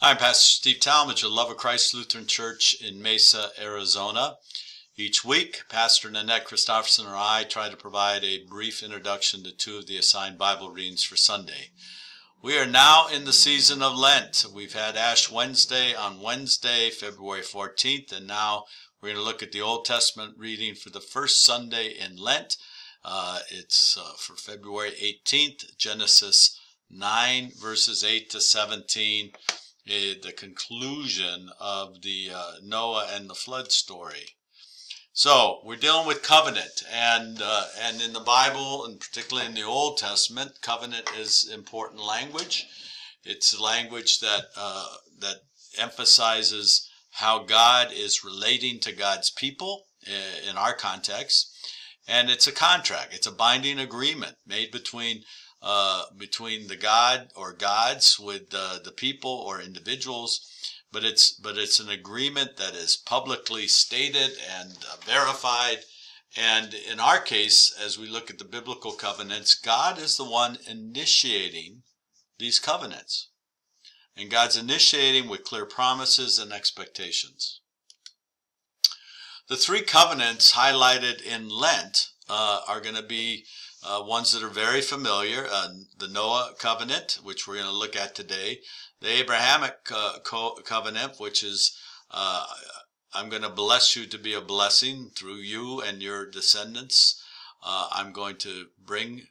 Hi, I'm Pastor Steve Talmage of Love of Christ Lutheran Church in Mesa, Arizona. Each week, Pastor Nanette Christofferson and I try to provide a brief introduction to two of the assigned Bible readings for Sunday. We are now in the season of Lent. We've had Ash Wednesday on Wednesday, February 14th, and now we're going to look at the Old Testament reading for the first Sunday in Lent. It's for February 18th, Genesis 9, verses 8 to 17. The conclusion of the Noah and the flood story. So we're dealing with covenant, and in the Bible, and particularly in the Old Testament, covenant is important language. It's language that emphasizes how God is relating to God's people in our context, and it's a contract. It's a binding agreement made between the God or gods with the people or individuals, but it's an agreement that is publicly stated and verified. And in our case, as we look at the biblical covenants, God is the one initiating these covenants, and God's initiating with clear promises and expectations. The three covenants highlighted in Lent are going to be ones that are very familiar. The Noah covenant, which we're going to look at today. The Abrahamic covenant, which is I'm going to bless you to be a blessing through you and your descendants. I'm going to bring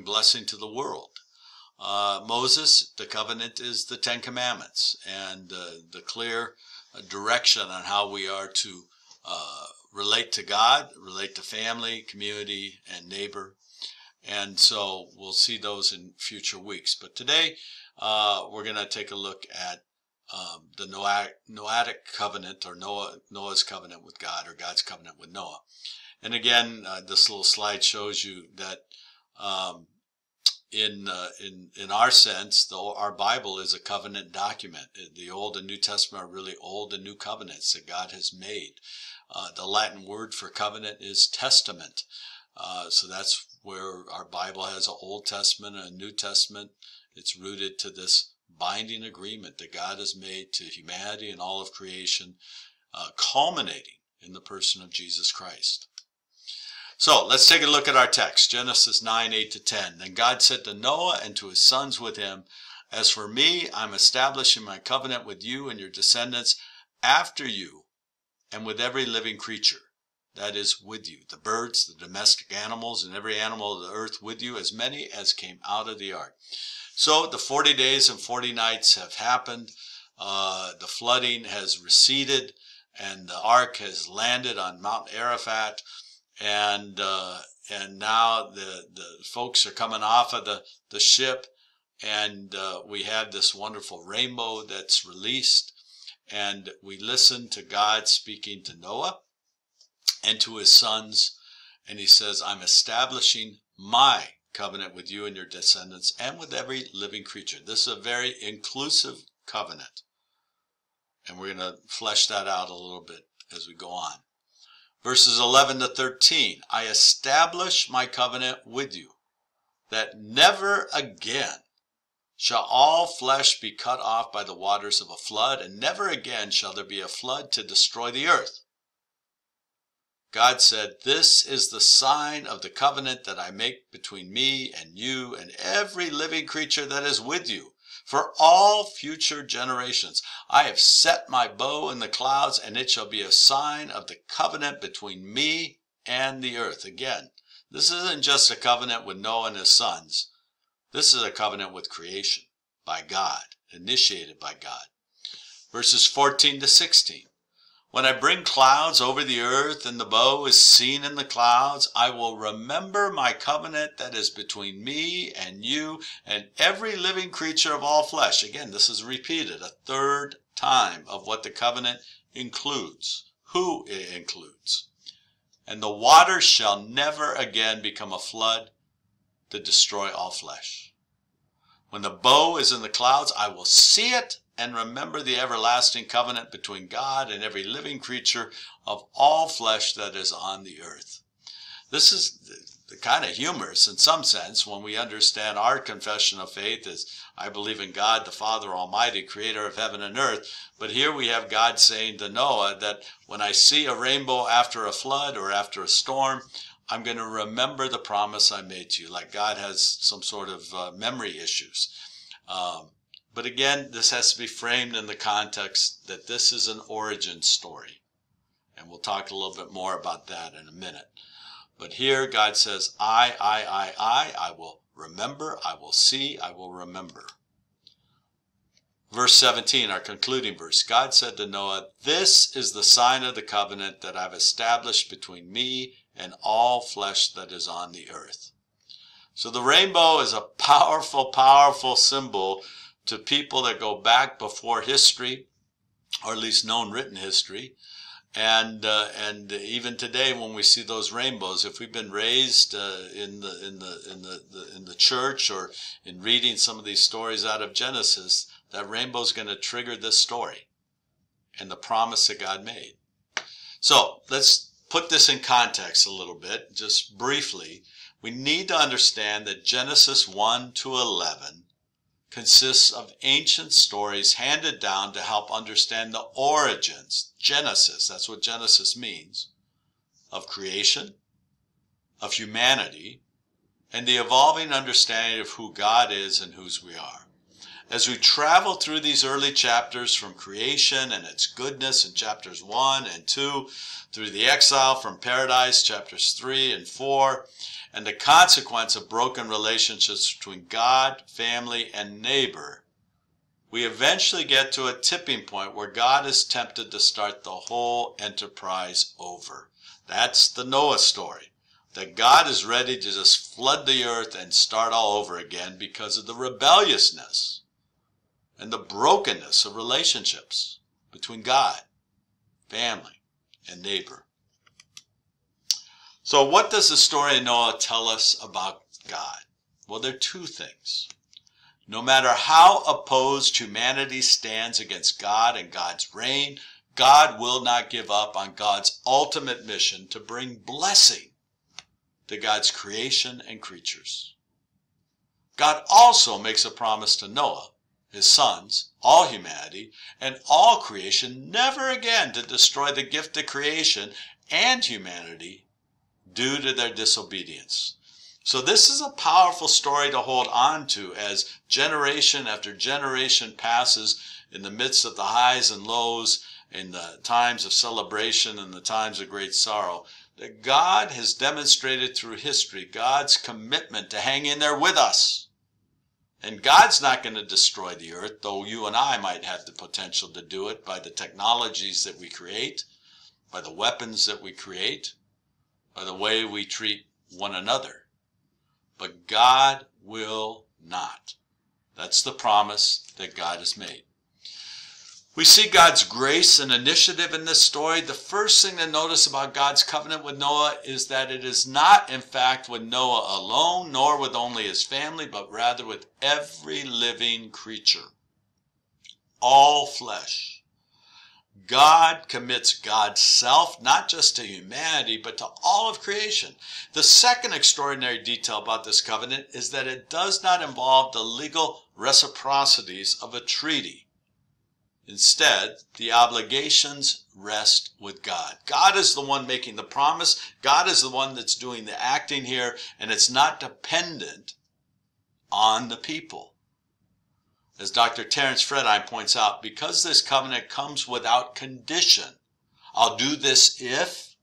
blessing to the world. Moses, the covenant is the Ten Commandments and the clear direction on how we are to relate to God, relate to family, community, and neighbor. And so we'll see those in future weeks. But today we're going to take a look at the Noahic covenant, or Noah's covenant with God, or God's covenant with Noah. And again, this little slide shows you that in our sense, our Bible is a covenant document. The Old and New Testament are really Old and New covenants that God has made. The Latin word for covenant is testament. So that's where our Bible has an Old Testament and a New Testament. It's rooted to this binding agreement that God has made to humanity and all of creation, culminating in the person of Jesus Christ. So let's take a look at our text, Genesis 9, 8 to 10. Then God said to Noah and to his sons with him, "As for me, I'm establishing my covenant with you and your descendants after you, and with every living creature that is with you, the birds, the domestic animals, and every animal of the earth with you, as many as came out of the ark." So the 40 days and 40 nights have happened. The flooding has receded, and the ark has landed on Mount Arafat, and now the folks are coming off of the ship, and we have this wonderful rainbow that's released, and we listen to God speaking to Noah and to his sons, and he says, "I'm establishing my covenant with you and your descendants and with every living creature." This is a very inclusive covenant, and we're going to flesh that out a little bit as we go on. Verses 11 to 13, "I establish my covenant with you, that never again shall all flesh be cut off by the waters of a flood, and never again shall there be a flood to destroy the earth." God said, "This is the sign of the covenant that I make between me and you and every living creature that is with you for all future generations. I have set my bow in the clouds, and it shall be a sign of the covenant between me and the earth." Again, this isn't just a covenant with Noah and his sons. This is a covenant with creation by God, initiated by God. Verses 14 to 16. "When I bring clouds over the earth and the bow is seen in the clouds, I will remember my covenant that is between me and you and every living creature of all flesh." Again, this is repeated a third time of what the covenant includes, who it includes. "And the waters shall never again become a flood to destroy all flesh. When the bow is in the clouds, I will see it and remember the everlasting covenant between God and every living creature of all flesh that is on the earth." This is kind of humorous in some sense when we understand our confession of faith is, I believe in God, the Father Almighty, creator of heaven and earth. But here we have God saying to Noah that when I see a rainbow after a flood or after a storm, I'm going to remember the promise I made to you. Like God has some sort of memory issues. But again, this has to be framed in the context that this is an origin story. And we'll talk a little bit more about that in a minute. But here God says, I will remember, I will see, I will remember. Verse 17, our concluding verse. God said to Noah, this is the sign of the covenant that I've established between me and all flesh that is on the earth. So the rainbow is a powerful, powerful symbol to people that go back before history, or at least known written history. And even today, when we see those rainbows, if we've been raised in the church or in reading some of these stories out of Genesis, that rainbow is going to trigger this story and the promise that God made. So let's put this in context a little bit, just briefly. We need to understand that Genesis 1 to 11 consists of ancient stories handed down to help understand the origins, Genesis, that's what Genesis means, of creation, of humanity, and the evolving understanding of who God is and whose we are. As we travel through these early chapters from creation and its goodness in chapters 1 and 2, through the exile from paradise, chapters 3 and 4, and the consequence of broken relationships between God, family, and neighbor, we eventually get to a tipping point where God is tempted to start the whole enterprise over. That's the Noah story. That God is ready to just flood the earth and start all over again because of the rebelliousness and the brokenness of relationships between God, family, and neighbor. So what does the story of Noah tell us about God? Well, there are two things. No matter how opposed humanity stands against God and God's reign, God will not give up on God's ultimate mission to bring blessing to God's creation and creatures. God also makes a promise to Noah, his sons, all humanity, and all creation, never again to destroy the gift of creation and humanity due to their disobedience. So this is a powerful story to hold on to as generation after generation passes in the midst of the highs and lows, in the times of celebration and the times of great sorrow, that God has demonstrated through history God's commitment to hang in there with us. And God's not going to destroy the earth, though you and I might have the potential to do it by the technologies that we create, by the weapons that we create, by the way we treat one another. But God will not. That's the promise that God has made. We see God's grace and initiative in this story. The first thing to notice about God's covenant with Noah is that it is not, in fact, with Noah alone, nor with only his family, but rather with every living creature. All flesh. God commits God's self, not just to humanity, but to all of creation. The second extraordinary detail about this covenant is that it does not involve the legal reciprocities of a treaty. Instead, the obligations rest with God. God is the one making the promise. God is the one that's doing the acting here, and it's not dependent on the people. As Dr. Terence Fredheim points out, because this covenant comes without condition, I'll do this if,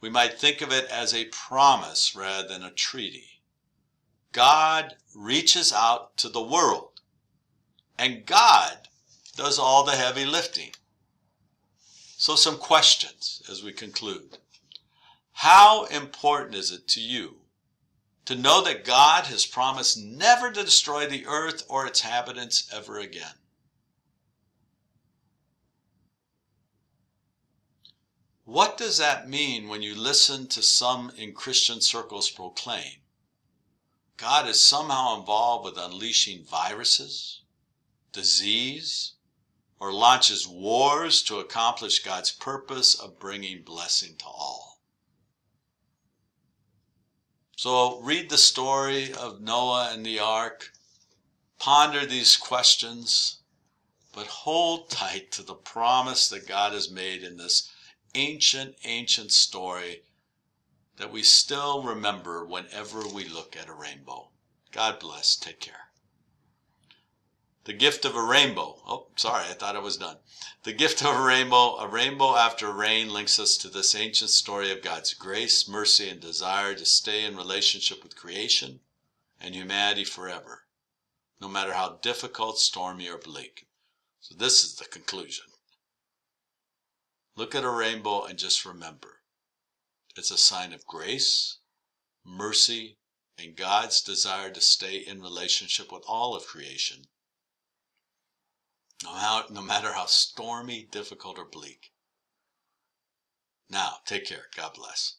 we might think of it as a promise rather than a treaty. God reaches out to the world, and God does all the heavy lifting. So some questions as we conclude. How important is it to you to know that God has promised never to destroy the earth or its inhabitants ever again? What does that mean when you listen to some in Christian circles proclaim God is somehow involved with unleashing viruses, disease, or launches wars to accomplish God's purpose of bringing blessing to all? So read the story of Noah and the ark, ponder these questions, but hold tight to the promise that God has made in this ancient story that we still remember whenever we look at a rainbow. God bless. Take care. The gift of a rainbow. Oh, sorry, I thought I was done. The gift of a rainbow after rain, links us to this ancient story of God's grace, mercy, and desire to stay in relationship with creation and humanity forever, no matter how difficult, stormy, or bleak. So this is the conclusion. Look at a rainbow and just remember, it's a sign of grace, mercy, and God's desire to stay in relationship with all of creation, no matter how stormy, difficult, or bleak. Now, take care. God bless.